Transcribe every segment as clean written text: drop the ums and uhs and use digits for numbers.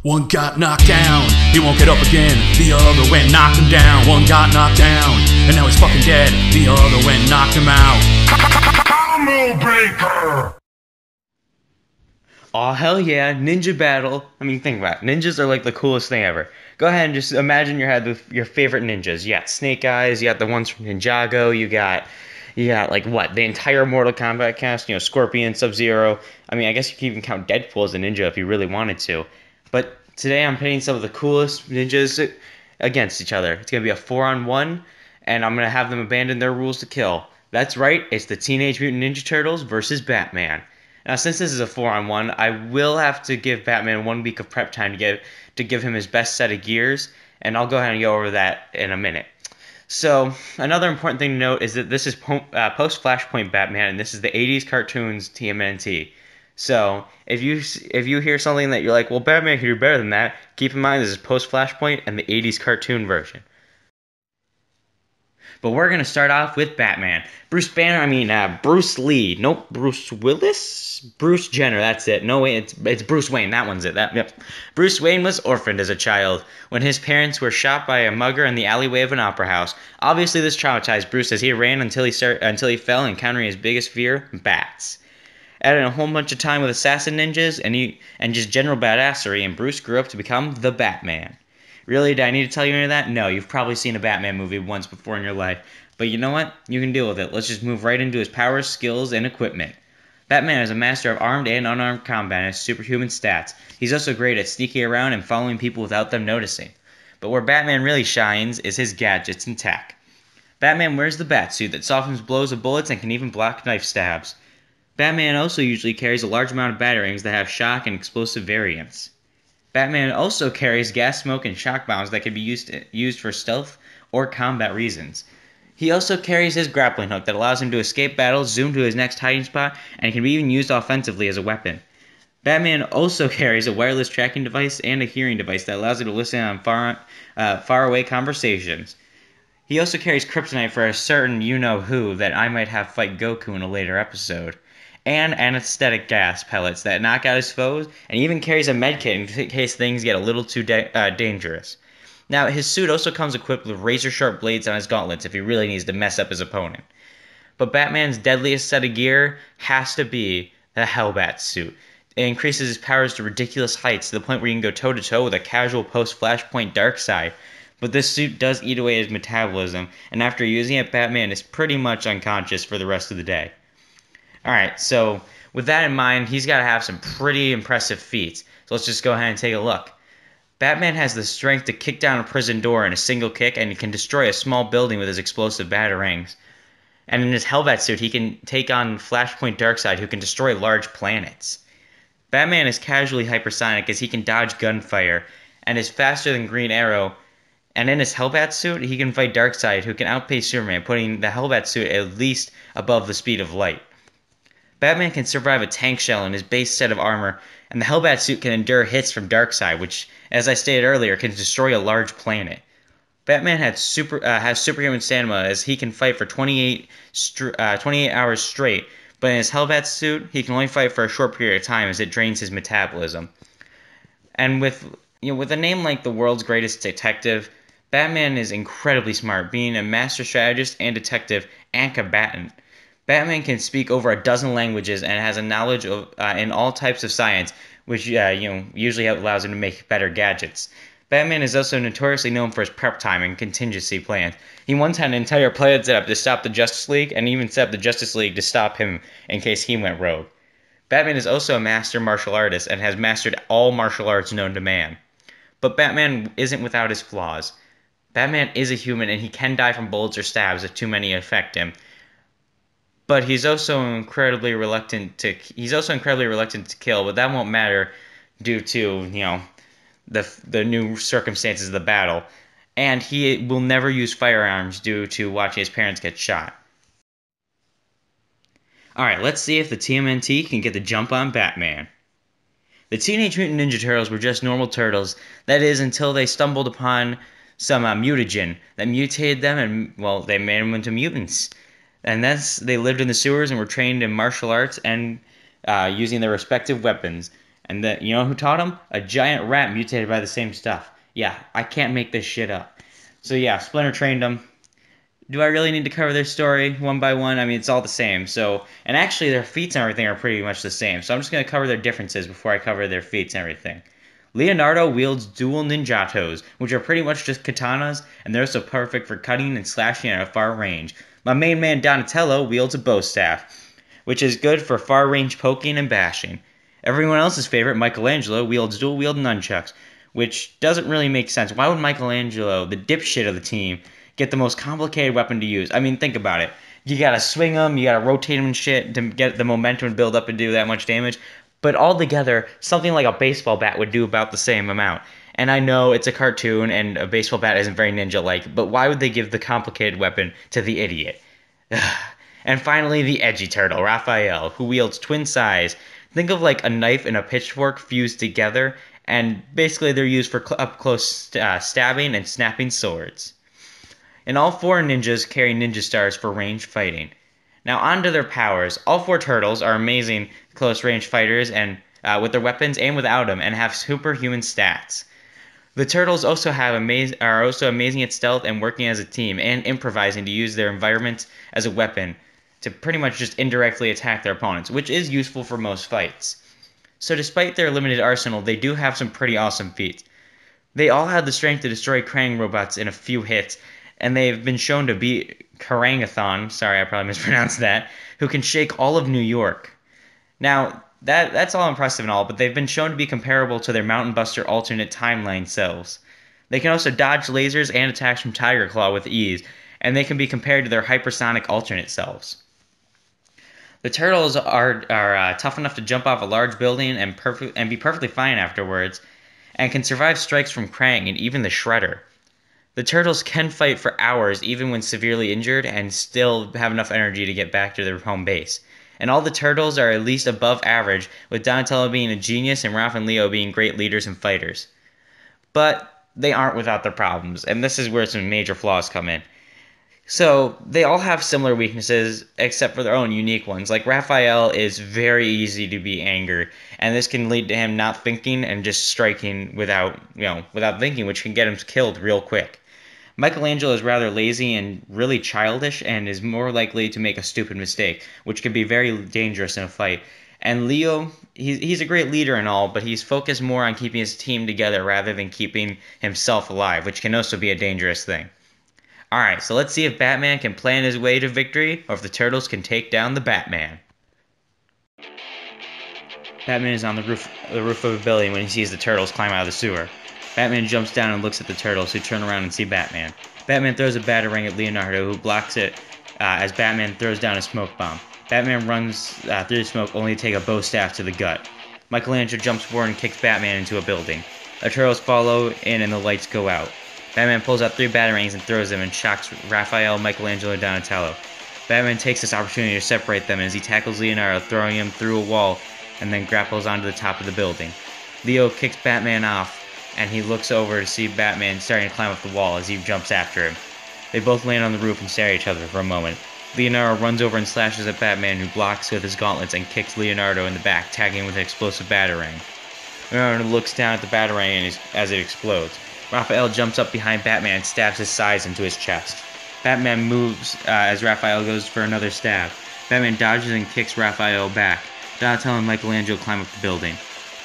One got knocked down, he won't get up again. The other went knocked him down. One got knocked down, and now he's fucking dead. The other went knocked him out. Combo Breaker! Aw, hell yeah, ninja battle. I mean, think about it. Ninjas are like the coolest thing ever. Go ahead and just imagine you had your favorite ninjas. You got Snake Eyes, you got the ones from Ninjago, you got like what? The entire Mortal Kombat cast, Scorpion, Sub-Zero. I mean, I guess you can even count Deadpool as a ninja if you really wanted to. But today I'm pitting some of the coolest ninjas against each other. It's going to be a 4-on-1, and I'm going to have them abandon their rules to kill. That's right, it's the Teenage Mutant Ninja Turtles versus Batman. Now, since this is a 4-on-1, I will have to give Batman 1 week of prep time to give him his best set of gears, and I'll go ahead and go over that in a minute. So, another important thing to note is that this is post-Flashpoint Batman, and this is the 80s cartoons TMNT. So, if you hear something that you're like, well, Batman can do better than that, keep in mind this is post-Flashpoint and the 80s cartoon version. But we're going to start off with Batman. Bruce Lee. Nope, Bruce Willis? Bruce Jenner, that's it. No, wait, it's Bruce Wayne. That one's it. Yep. Bruce Wayne was orphaned as a child when his parents were shot by a mugger in the alleyway of an opera house. Obviously, this traumatized Bruce as he ran until he fell, encountering his biggest fear, bats. Added a whole bunch of time with assassin ninjas and just general badassery, and Bruce grew up to become the Batman. Really, do I need to tell you any of that? No, you've probably seen a Batman movie once before in your life. But you know what? You can deal with it. Let's just move right into his powers, skills, and equipment. Batman is a master of armed and unarmed combat and has superhuman stats. He's also great at sneaking around and following people without them noticing. But where Batman really shines is his gadgets and tech. Batman wears the Batsuit that softens blows of bullets and can even block knife stabs. Batman also usually carries a large amount of batarangs that have shock and explosive variants. Batman also carries gas, smoke, and shock bombs that can be used for stealth or combat reasons. He also carries his grappling hook that allows him to escape battles, zoom to his next hiding spot, and can be even used offensively as a weapon. Batman also carries a wireless tracking device and a hearing device that allows him to listen on faraway conversations. He also carries kryptonite for a certain you-know-who that I might have fight Goku in a later episode, and anesthetic gas pellets that knock out his foes, and even carries a medkit in case things get a little too dangerous. Now, his suit also comes equipped with razor-sharp blades on his gauntlets if he really needs to mess up his opponent. But Batman's deadliest set of gear has to be the Hellbat suit. It increases his powers to ridiculous heights to the point where you can go toe-to-toe with a casual post-Flashpoint Darkseid. But this suit does eat away his metabolism, and after using it, Batman is pretty much unconscious for the rest of the day. Alright, so with that in mind, he's got to have some pretty impressive feats. So let's just go ahead and take a look. Batman has the strength to kick down a prison door in a single kick, and he can destroy a small building with his explosive batarangs. And in his Hellbat suit, he can take on Flashpoint Darkseid, who can destroy large planets. Batman is casually hypersonic as he can dodge gunfire, and is faster than Green Arrow. And in his Hellbat suit, he can fight Darkseid, who can outpace Superman, putting the Hellbat suit at least above the speed of light. Batman can survive a tank shell in his base set of armor, and the Hellbat suit can endure hits from Darkseid, which, as I stated earlier, can destroy a large planet. Batman has superhuman stamina as he can fight for 28 hours straight, but in his Hellbat suit, he can only fight for a short period of time as it drains his metabolism. And with a name like the world's greatest detective, Batman is incredibly smart, being a master strategist and detective and combatant. Batman can speak over a dozen languages and has a knowledge of in all types of science, which usually allows him to make better gadgets. Batman is also notoriously known for his prep time and contingency plans. He once had an entire plan set up to stop the Justice League, and even set up the Justice League to stop him in case he went rogue. Batman is also a master martial artist and has mastered all martial arts known to man. But Batman isn't without his flaws. Batman is a human, and he can die from bullets or stabs if too many affect him. But he's also incredibly reluctant to kill, but that won't matter due to, the new circumstances of the battle. And he will never use firearms due to watching his parents get shot. Alright, let's see if the TMNT can get the jump on Batman. The Teenage Mutant Ninja Turtles were just normal turtles, that is, until they stumbled upon some mutagen that mutated them and, they made them into mutants. And they lived in the sewers and were trained in martial arts and using their respective weapons. And you know who taught him? A giant rat mutated by the same stuff. Yeah, I can't make this shit up. So yeah, Splinter trained him. Do I really need to cover their story one by one? I mean, it's all the same. So, and actually their feats and everything are pretty much the same. So I'm just going to cover their differences before I cover their feats and everything. Leonardo wields dual ninjatos, which are pretty much just katanas, and they're also perfect for cutting and slashing at a far range. My main man Donatello wields a bow staff, which is good for far range poking and bashing. Everyone else's favorite, Michelangelo, wields dual wield nunchucks, which doesn't really make sense. Why would Michelangelo, the dipshit of the team, get the most complicated weapon to use? I mean, think about it. You gotta swing them, you gotta rotate them and shit to get the momentum to build up and do that much damage. But altogether, something like a baseball bat would do about the same amount. And I know it's a cartoon and a baseball bat isn't very ninja-like, but why would they give the complicated weapon to the idiot? And finally, the edgy turtle, Raphael, who wields twin sais. Think of like a knife and a pitchfork fused together, and basically they're used for up-close stabbing and snapping swords. And all four ninjas carry ninja stars for ranged fighting. Now on to their powers. All four turtles are amazing close-range fighters and with their weapons and without them, and have superhuman stats. The turtles also are also amazing at stealth and working as a team, and improvising to use their environment as a weapon to pretty much just indirectly attack their opponents, which is useful for most fights. So despite their limited arsenal, they do have some pretty awesome feats. They all have the strength to destroy Krang robots in a few hits, and they've been shown to beat Karangathon, sorry I probably mispronounced that, who can shake all of New York. Now, that's all impressive and all, but they've been shown to be comparable to their Mountain Buster alternate timeline selves. They can also dodge lasers and attacks from Tiger Claw with ease, and they can be compared to their hypersonic alternate selves. The turtles are tough enough to jump off a large building and be perfectly fine afterwards, and can survive strikes from Krang and even the Shredder. The turtles can fight for hours even when severely injured and still have enough energy to get back to their home base. And all the turtles are at least above average, with Donatello being a genius and Raph and Leo being great leaders and fighters. But they aren't without their problems, and this is where some major flaws come in. So, they all have similar weaknesses, except for their own unique ones. Like, Raphael is very easy to be angered, and this can lead to him not thinking and just striking without thinking, which can get him killed real quick. Michelangelo is rather lazy and really childish, and is more likely to make a stupid mistake, which can be very dangerous in a fight. And Leo, he's a great leader and all, but he's focused more on keeping his team together rather than keeping himself alive, which can also be a dangerous thing. Alright, so let's see if Batman can plan his way to victory, or if the Turtles can take down the Batman. Batman is on the roof of a building when he sees the Turtles climb out of the sewer. Batman jumps down and looks at the Turtles, who turn around and see Batman. Batman throws a batarang at Leonardo, who blocks it as Batman throws down a smoke bomb. Batman runs through the smoke only to take a bow staff to the gut. Michelangelo jumps forward and kicks Batman into a building. The Turtles follow in and the lights go out. Batman pulls out 3 batarangs and throws them and shocks Raphael, Michelangelo, and Donatello. Batman takes this opportunity to separate them as he tackles Leonardo, throwing him through a wall and then grapples onto the top of the building. Leo kicks Batman off, and he looks over to see Batman starting to climb up the wall as he jumps after him. They both land on the roof and stare at each other for a moment. Leonardo runs over and slashes at Batman, who blocks with his gauntlets and kicks Leonardo in the back, tagging him with an explosive batarang. Leonardo looks down at the batarang as it explodes. Raphael jumps up behind Batman and stabs his sides into his chest. Batman moves as Raphael goes for another stab. Batman dodges and kicks Raphael back. Donatello and Michelangelo climb up the building.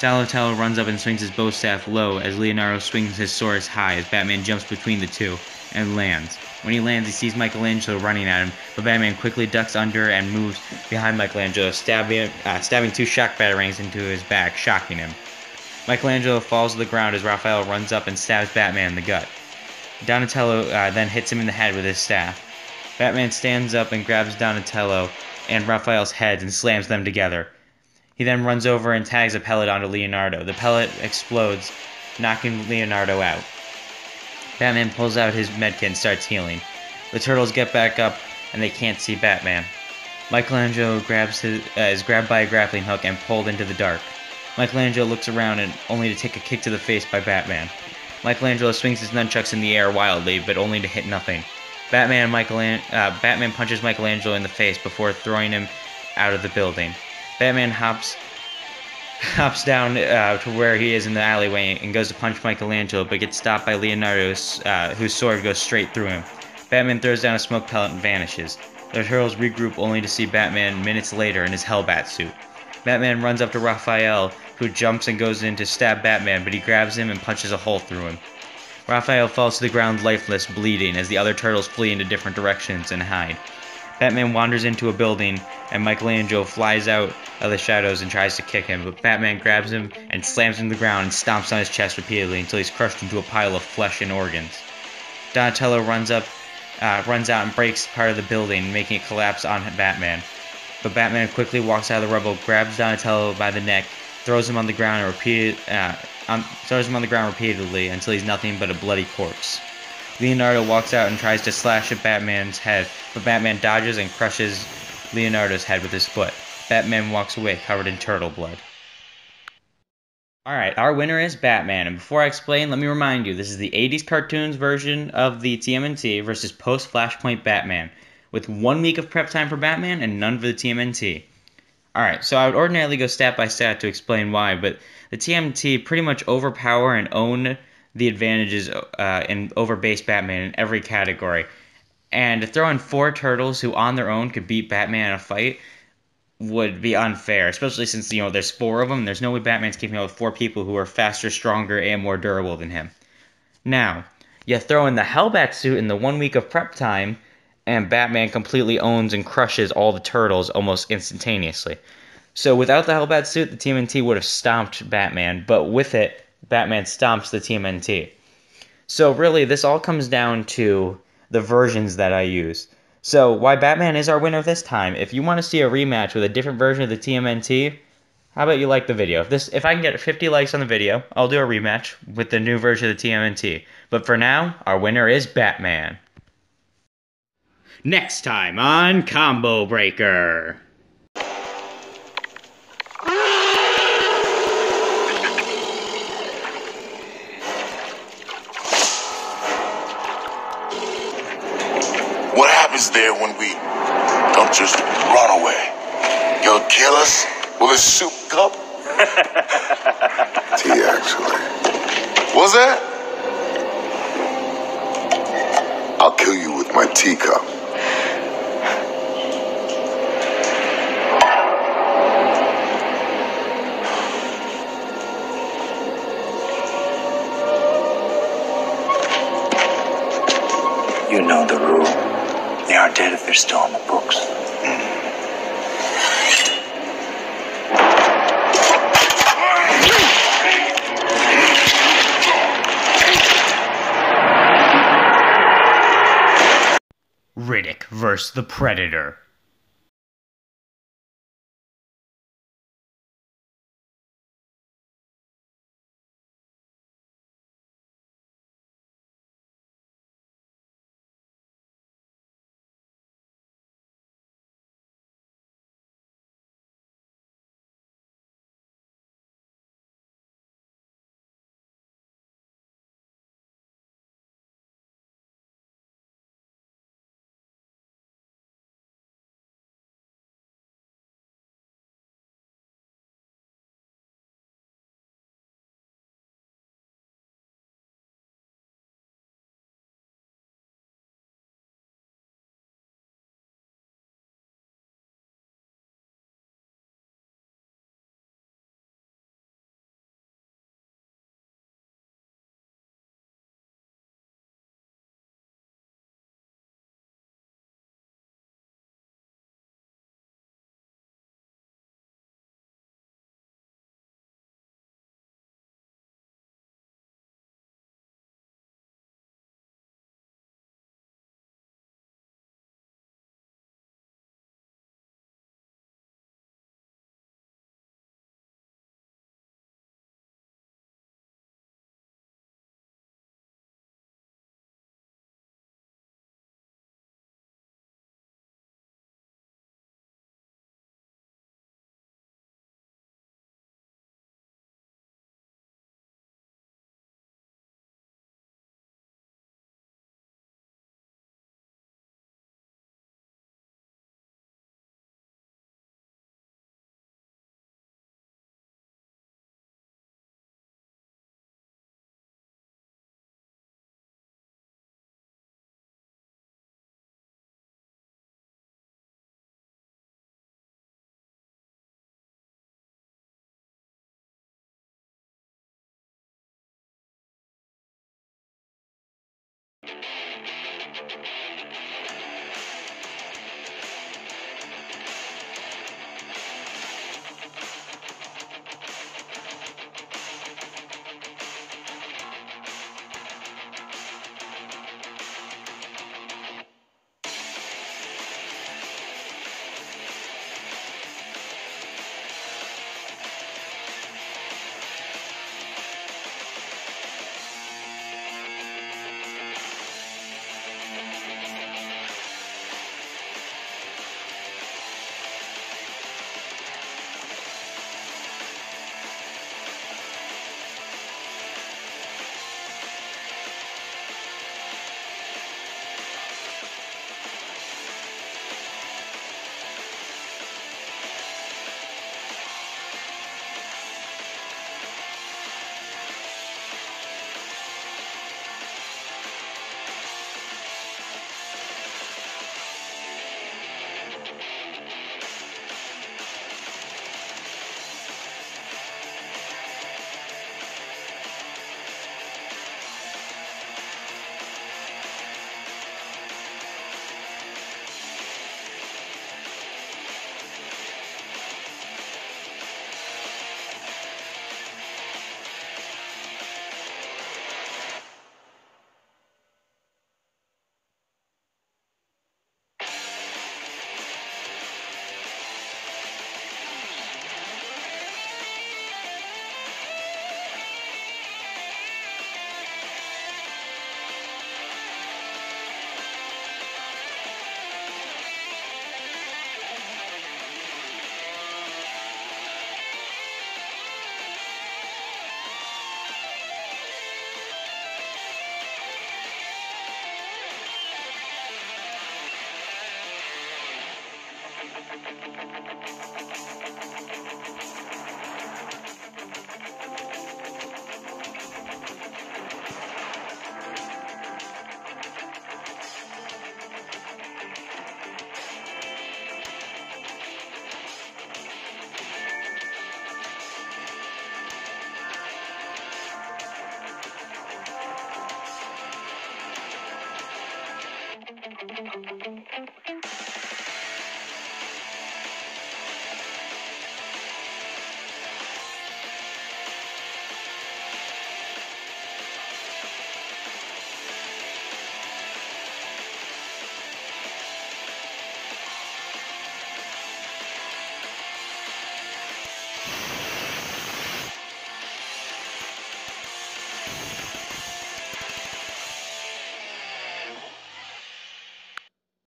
Donatello runs up and swings his bow staff low as Leonardo swings his sword high as Batman jumps between the two and lands. When he lands, he sees Michelangelo running at him, but Batman quickly ducks under and moves behind Michelangelo, stabbing 2 shock batarangs into his back, shocking him. Michelangelo falls to the ground as Raphael runs up and stabs Batman in the gut. Donatello then hits him in the head with his staff. Batman stands up and grabs Donatello and Raphael's heads and slams them together. He then runs over and tags a pellet onto Leonardo. The pellet explodes, knocking Leonardo out. Batman pulls out his medkit and starts healing. The Turtles get back up and they can't see Batman. Michelangelo is grabbed by a grappling hook and pulled into the dark. Michelangelo looks around and only to take a kick to the face by Batman. Michelangelo swings his nunchucks in the air wildly, but only to hit nothing. Batman punches Michelangelo in the face before throwing him out of the building. Batman hops hops down to where he is in the alleyway and goes to punch Michelangelo, but gets stopped by Leonardo, whose sword goes straight through him. Batman throws down a smoke pellet and vanishes. The Turtles regroup only to see Batman minutes later in his Hellbat suit. Batman runs up to Raphael, who jumps and goes in to stab Batman, but he grabs him and punches a hole through him. Raphael falls to the ground lifeless, bleeding, as the other turtles flee into different directions and hide. Batman wanders into a building, and Michelangelo flies out of the shadows and tries to kick him, but Batman grabs him and slams him to the ground and stomps on his chest repeatedly until he's crushed into a pile of flesh and organs. Donatello runs out and breaks part of the building, making it collapse on Batman. But Batman quickly walks out of the rubble, grabs Donatello by the neck, throws him on the ground repeatedly until he's nothing but a bloody corpse. Leonardo walks out and tries to slash at Batman's head, but Batman dodges and crushes Leonardo's head with his foot. Batman walks away covered in turtle blood. Alright, our winner is Batman, and before I explain, let me remind you, this is the 80s cartoons version of the TMNT versus post-Flashpoint Batman, with 1 week of prep time for Batman and none for the TMNT. Alright, so I would ordinarily go stat by stat to explain why, but the TMNT pretty much overpower and own the advantages and overbase Batman in every category. And to throw in 4 turtles who on their own could beat Batman in a fight would be unfair, especially since, there's 4 of them. There's no way Batman's keeping up with 4 people who are faster, stronger, and more durable than him. Now, you throw in the Hellbat suit in the 1 week of prep time, and Batman completely owns and crushes all the turtles almost instantaneously. So without the Hellbat suit, the TMNT would have stomped Batman, but with it, Batman stomps the TMNT. So really, this all comes down to the versions that I use. So why Batman is our winner this time, if you want to see a rematch with a different version of the TMNT, how about you like the video? If I can get 50 likes on the video, I'll do a rematch with the new version of the TMNT. But for now, our winner is Batman. Next time on Combo Breaker. What happens there when we don't just run away? You'll kill us with a soup cup? Tea, actually. What's that? I'll kill you with my teacup. You know the rule. They aren't dead if they're still on the books. Riddick vs. the Predator.